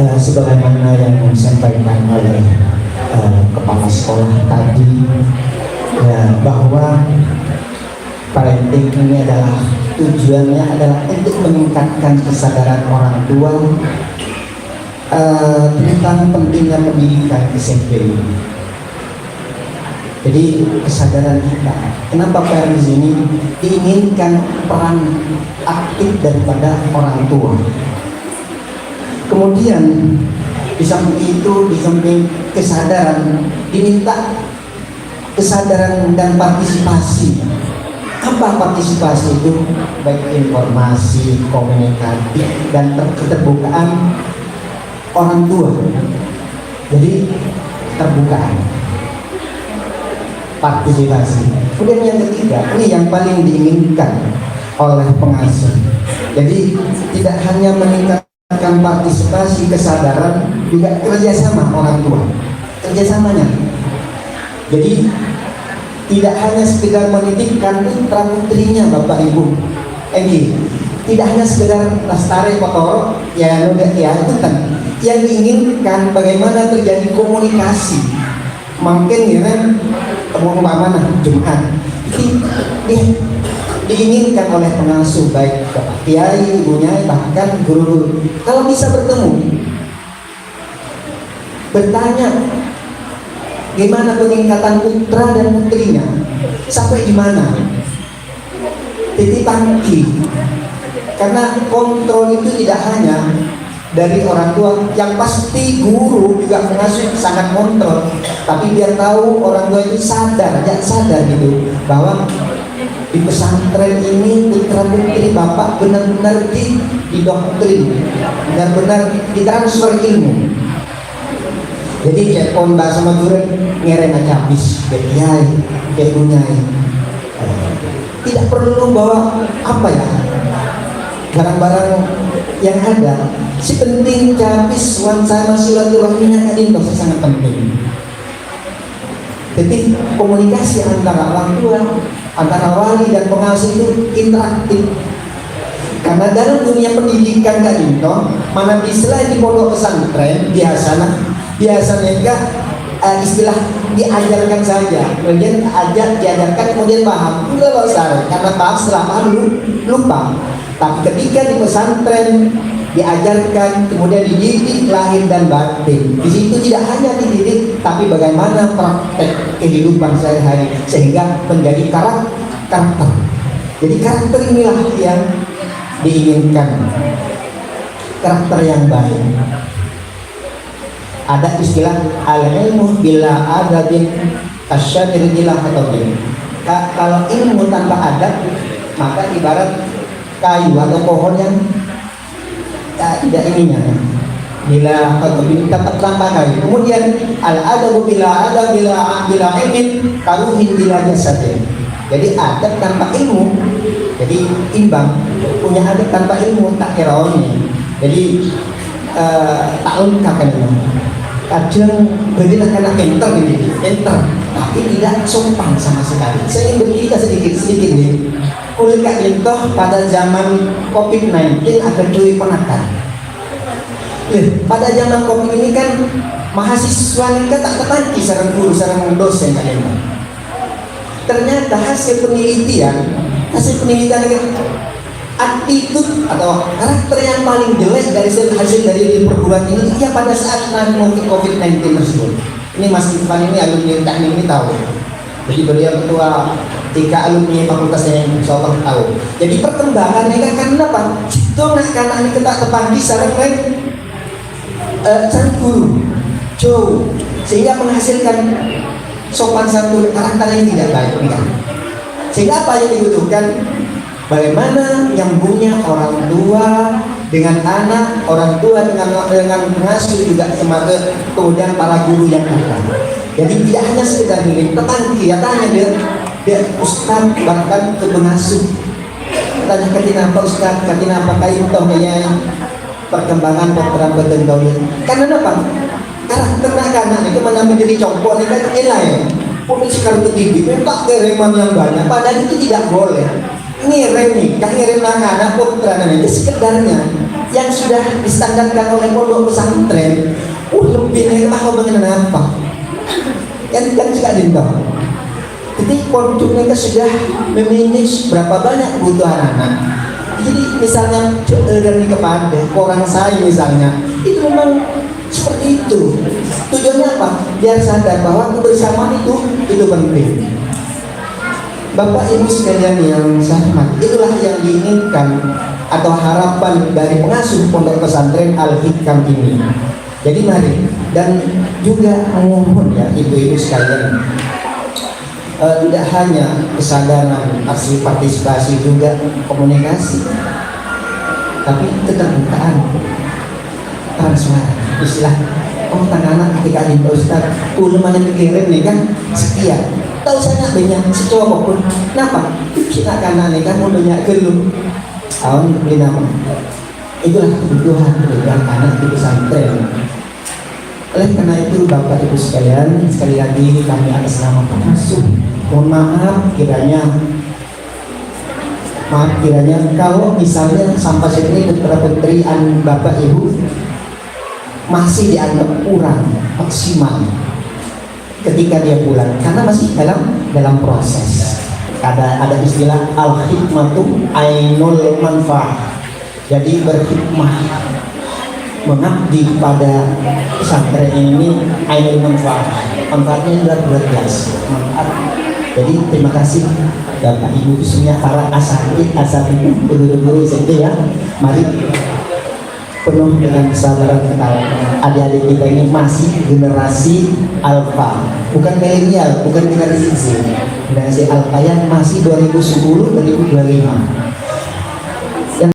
Sebagaimana yang disampaikan oleh kepala sekolah tadi, bahwa parenting ini adalah tujuannya adalah untuk meningkatkan kesadaran orang tua tentang pentingnya pendidikan SMP. Jadi kesadaran kita, kenapa parents ini diinginkan peran aktif daripada orang tua. Kemudian di samping itu, di samping kesadaran, diminta kesadaran dan partisipasi. Apa partisipasi itu? Baik informasi, komunikasi, dan keterbukaan orang tua. Jadi terbukaan, partisipasi. Kemudian yang ketiga, ini yang paling diinginkan oleh pengasuh. Jadi tidak hanya meningkatkan partisipasi, kesadaran, juga kerjasama orang tua, kerjasamanya. Jadi tidak hanya sekedar menitipkan putra putrinya Bapak Ibu, tidak hanya sekedar lestari kotor ya udah ya itu kan. Yang diinginkan bagaimana terjadi komunikasi. Mungkin ya kan umpamanya Jumat ini diinginkan oleh pengasuh, baik Bapak Kiai, ibunya, bahkan guru-guru, kalau bisa bertemu, bertanya gimana peningkatan putra dan putrinya, sampai di mana, titik tangki. Karena kontrol itu tidak hanya dari orang tua, yang pasti guru juga pengasuh sangat kontrol, tapi biar tahu orang tua itu sadar gitu bahwa di pesantren ini putra putri bapak benar-benar didoktrin, benar-benar ditransfer ilmu. Jadi Jepon bahasa Madura ngereng aja habis kiai, kebunyai. Tidak perlu bawa apa ya barang-barang yang ada. Si penting habis wan sama silaturahminya kadin itu sangat penting. Jadi komunikasi antara orang tua, antara wali dan pengasuh itu interaktif. Karena dalam dunia pendidikan kan itu, mana istilah di pondok pesantren biasanya enggak istilah diajarkan saja, kemudian diajarkan kemudian paham, enggak usah karena paham setelah paham lupa. Tapi ketika di pesantren diajarkan, kemudian dididik lahir dan batin. Di situ tidak hanya dididik, tapi bagaimana praktek kehidupan sehari-hari sehingga menjadi karakter. Jadi karakter inilah yang diinginkan, karakter yang baik. Ada istilah al-ilmu bila adabin kasyadir bila hatobin. Kalau ilmu tanpa adab, maka ibarat kayu atau pohon yang tidak ininya, bila tetap tanpa kayu. Kemudian al-adabu bila adab bila ilmin karuhin bila jasadin. Jadi adab tanpa ilmu, jadi imbang. Punya adab tanpa ilmu tak kiraoni. Jadi tak lengkap kan. Kadang berilah anak pintar, tapi tidak sopan sama sekali. Saya ingin bercerita sedikit nih. Kuliah itu pada zaman COVID-19 ada duit penakan. Pada zaman COVID ini kan mahasiswa kita tak tertangki sarang guru, sarang dosen kalian. Ternyata hasil penelitian attitude atau karakter yang paling jelek dari hasil dari perguruan ini ya pada saat nanti COVID-19 tersebut. Ini Mas Irfan ini alumni teknik ini tahu. Jadi beliau ketua 3 alumni fakultasnya yang insya Allah tahu. Jadi perkembangannya kan karena apa? Itu karena ini kita terpandi sarang guru jauh sehingga menghasilkan sopan santun karakter yang tidak baik kan? Sehingga apa yang dibutuhkan? Bagaimana nyambungnya orang tua dengan anak, orang tua dengan pengasuh juga semangat, kemudian para guru yang ada. Jadi tidak hanya sekedar milik tetangga, tanya dia ustaz bahkan ke pengasuh. Tanya kenapa ustaz, kenapa kayu tohnya perkembangan program bertengkauan. Karena apa? Karakter anak itu mana menjadi contoh ini kan elai. Pun sekarang ketidik, tak kereman yang banyak. Padahal itu tidak boleh. Ngirim nih, kan ngirim anak putra itu sekedarnya. yang sudah distandarkan oleh pondok pesantren lebih enak kau mengenai apa yang juga dintang. Jadi pondok mereka sudah memanage berapa banyak kebutuhan anak. Jadi misalnya dari kepada orang saya misalnya itu memang seperti itu. Tujuannya apa? Biar sadar bahwa kebersamaan itu penting. Bapak Ibu sekalian yang saya hormati, itulah yang diinginkan atau harapan dari pengasuh pondok pesantren Al-Hikam ini. Jadi mari, dan juga mohon ya ibu-ibu sekalian, tidak hanya kesadaran aksi partisipasi, juga komunikasi, tapi keterbukaan, transparan. Istilah tangan ketika di Ustaz ulama yang dikirim nih kan sekian tahu saya banyak setua maupun kenapa kita karena nih kan mau banyak gelum tahun beli nama itulah kebutuhan anak di pesantren. Oleh karena itu Bapak Ibu sekalian, sekali lagi kami atas nama pengasuh mohon maaf kiranya kalau misalnya sampai sini putra-putrian Bapak Ibu masih dianggap kurang maksimal ketika dia pulang karena masih dalam proses. Ada istilah al-hikmatu ainul manfaah. Jadi berhikmah mengabdi pada pesantren ini ainul manfaah. Manfaatnya adalah jelas manfaat. Jadi terima kasih Bapak Ibu khususnya para asatidz guru-guru SD ya. Mari penuh dengan kesabaran kita. Adik-adik kita ini masih generasi alfa, bukan milenial, bukan generasi Z. Generasi alfa yang masih 2010-2025.